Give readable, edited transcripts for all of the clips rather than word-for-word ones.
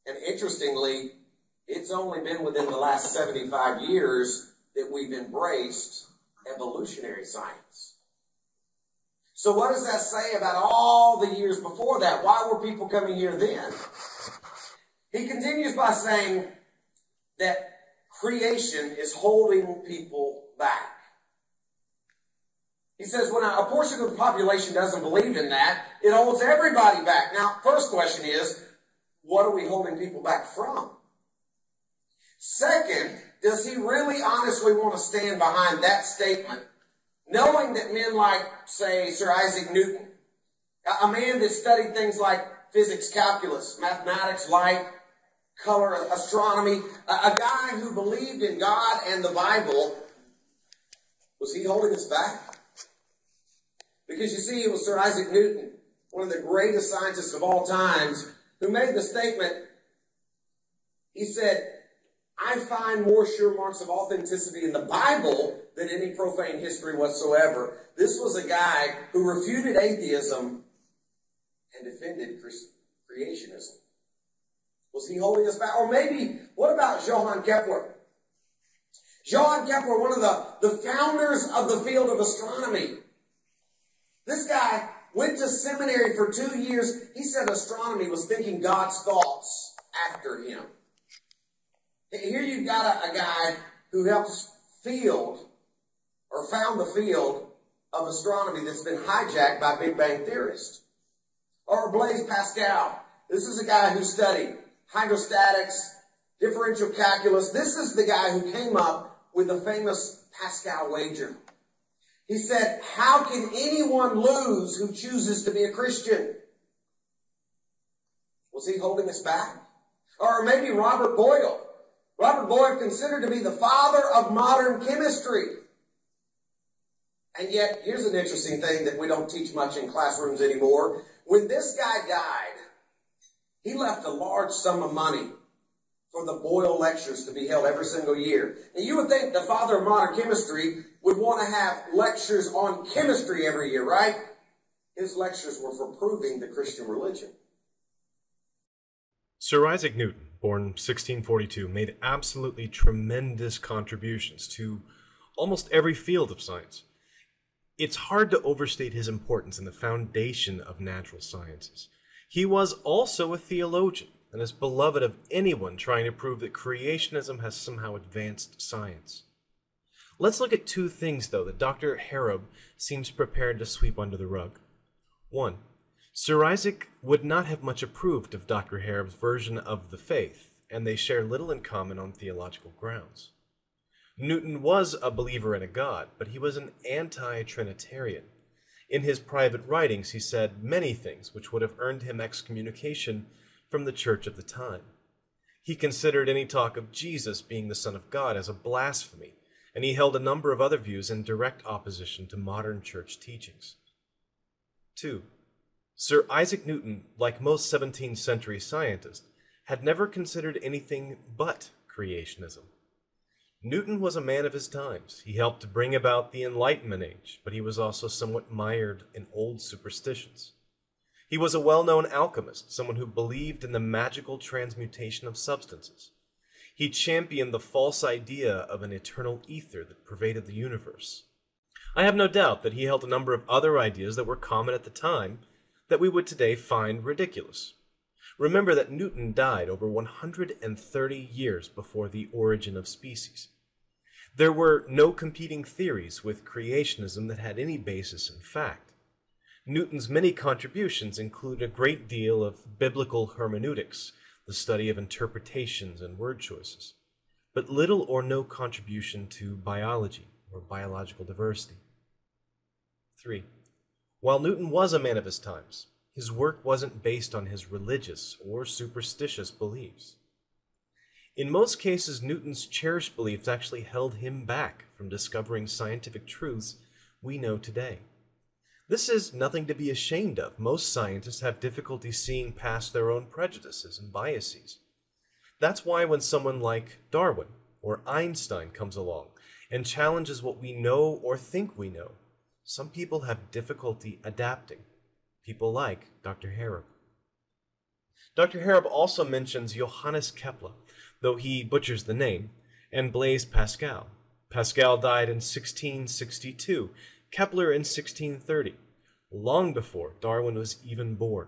And interestingly, it's only been within the last 75 years that we've embraced evolutionary science. So what does that say about all the years before that? Why were people coming here then? He continues by saying that creation is holding people back. He says when a portion of the population doesn't believe in that, it holds everybody back. Now, first question is, what are we holding people back from? Second, does he really honestly want to stand behind that statement, knowing that men like, say, Sir Isaac Newton, a man that studied things like physics, calculus, mathematics, light, color, astronomy, a guy who believed in God and the Bible, was he holding us back? Because you see, it was Sir Isaac Newton, one of the greatest scientists of all times, who made the statement, he said, I find more sure marks of authenticity in the Bible than any profane history whatsoever. This was a guy who refuted atheism and defended creationism. Was he holding us back? Or maybe, what about Johann Kepler? Johann Kepler, one of the founders of the field of astronomy. This guy went to seminary for 2 years. He said astronomy was thinking God's thoughts after him. Here you've got a guy who helps found the field of astronomy that's been hijacked by Big Bang theorists. Or Blaise Pascal. This is a guy who studied hydrostatics, differential calculus. This is the guy who came up with the famous Pascal wager. He said, how can anyone lose who chooses to be a Christian? Was he holding us back? Or maybe Robert Boyle. Robert Boyle considered to be the father of modern chemistry. And yet, here's an interesting thing that we don't teach much in classrooms anymore. When this guy died, he left a large sum of money for the Boyle lectures to be held every single year. And you would think the father of modern chemistry would want to have lectures on chemistry every year, right? His lectures were for proving the Christian religion. Sir Isaac Newton, born 1642, made absolutely tremendous contributions to almost every field of science. It's hard to overstate his importance in the foundation of natural sciences. He was also a theologian and is beloved of anyone trying to prove that creationism has somehow advanced science. Let's look at two things, though, that Dr. Harrub seems prepared to sweep under the rug. 1. Sir Isaac would not have much approved of Dr. Harrub's version of the faith, and they share little in common on theological grounds. Newton was a believer in a God, but he was an anti-Trinitarian. In his private writings, he said many things which would have earned him excommunication from the church of the time. He considered any talk of Jesus being the Son of God as a blasphemy, and he held a number of other views in direct opposition to modern church teachings. 2. Sir Isaac Newton, like most 17th century scientists, had never considered anything but creationism. Newton was a man of his times. He helped to bring about the Enlightenment age, but he was also somewhat mired in old superstitions. He was a well-known alchemist, someone who believed in the magical transmutation of substances. He championed the false idea of an eternal ether that pervaded the universe. I have no doubt that he held a number of other ideas that were common at the time that we would today find ridiculous. Remember that Newton died over 130 years before the origin of species. There were no competing theories with creationism that had any basis in fact. Newton's many contributions include a great deal of biblical hermeneutics, the study of interpretations and word choices, but little or no contribution to biology or biological diversity. 3. While Newton was a man of his times, his work wasn't based on his religious or superstitious beliefs. In most cases, Newton's cherished beliefs actually held him back from discovering scientific truths we know today. This is nothing to be ashamed of. Most scientists have difficulty seeing past their own prejudices and biases. That's why when someone like Darwin or Einstein comes along and challenges what we know or think we know, some people have difficulty adapting. People like Dr. Harrub. Dr. Harrub also mentions Johannes Kepler, though he butchers the name, and Blaise Pascal. Pascal died in 1662, Kepler in 1630, long before Darwin was even born.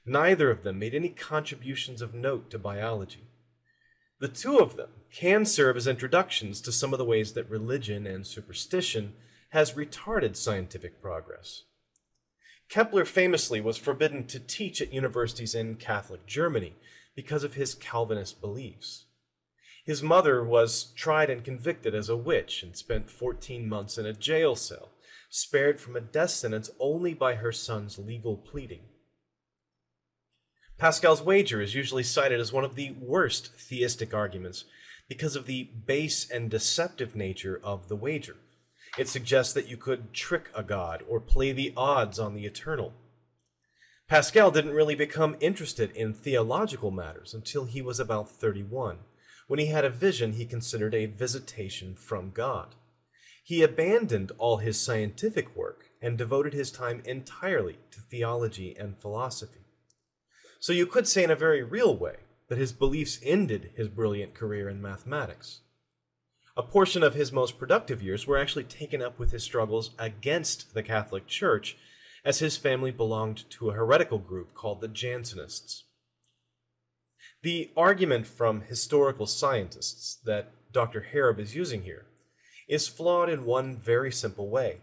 Neither of them made any contributions of note to biology. The two of them can serve as introductions to some of the ways that religion and superstition has retarded scientific progress. Kepler famously was forbidden to teach at universities in Catholic Germany because of his Calvinist beliefs. His mother was tried and convicted as a witch and spent 14 months in a jail cell, spared from a death sentence only by her son's legal pleading. Pascal's wager is usually cited as one of the worst theistic arguments because of the base and deceptive nature of the wager. It suggests that you could trick a god or play the odds on the eternal. Pascal didn't really become interested in theological matters until he was about 31, when he had a vision he considered a visitation from God. He abandoned all his scientific work and devoted his time entirely to theology and philosophy. So you could say in a very real way that his beliefs ended his brilliant career in mathematics. A portion of his most productive years were actually taken up with his struggles against the Catholic Church, as his family belonged to a heretical group called the Jansenists. The argument from historical scientists that Dr. Harrub is using here is flawed in one very simple way.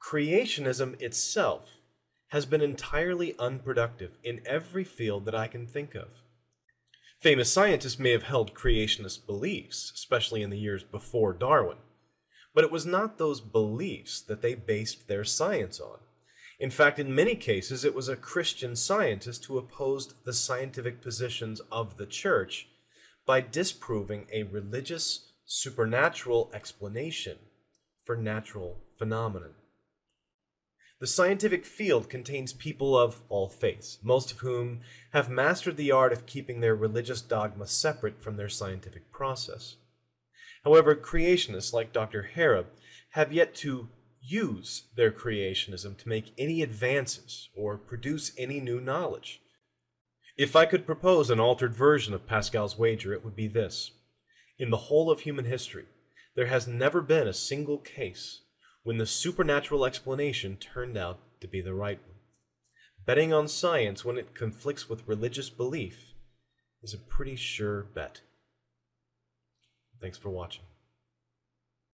Creationism itself has been entirely unproductive in every field that I can think of. Famous scientists may have held creationist beliefs, especially in the years before Darwin, but it was not those beliefs that they based their science on. In fact, in many cases, it was a Christian scientist who opposed the scientific positions of the church by disproving a religious, supernatural explanation for natural phenomena. The scientific field contains people of all faiths, most of whom have mastered the art of keeping their religious dogma separate from their scientific process. However, creationists like Dr. Harrub have yet to use their creationism to make any advances or produce any new knowledge. If I could propose an altered version of Pascal's wager, it would be this. In the whole of human history, there has never been a single case when the supernatural explanation turned out to be the right one. Betting on science when it conflicts with religious belief is a pretty sure bet. Thanks for watching.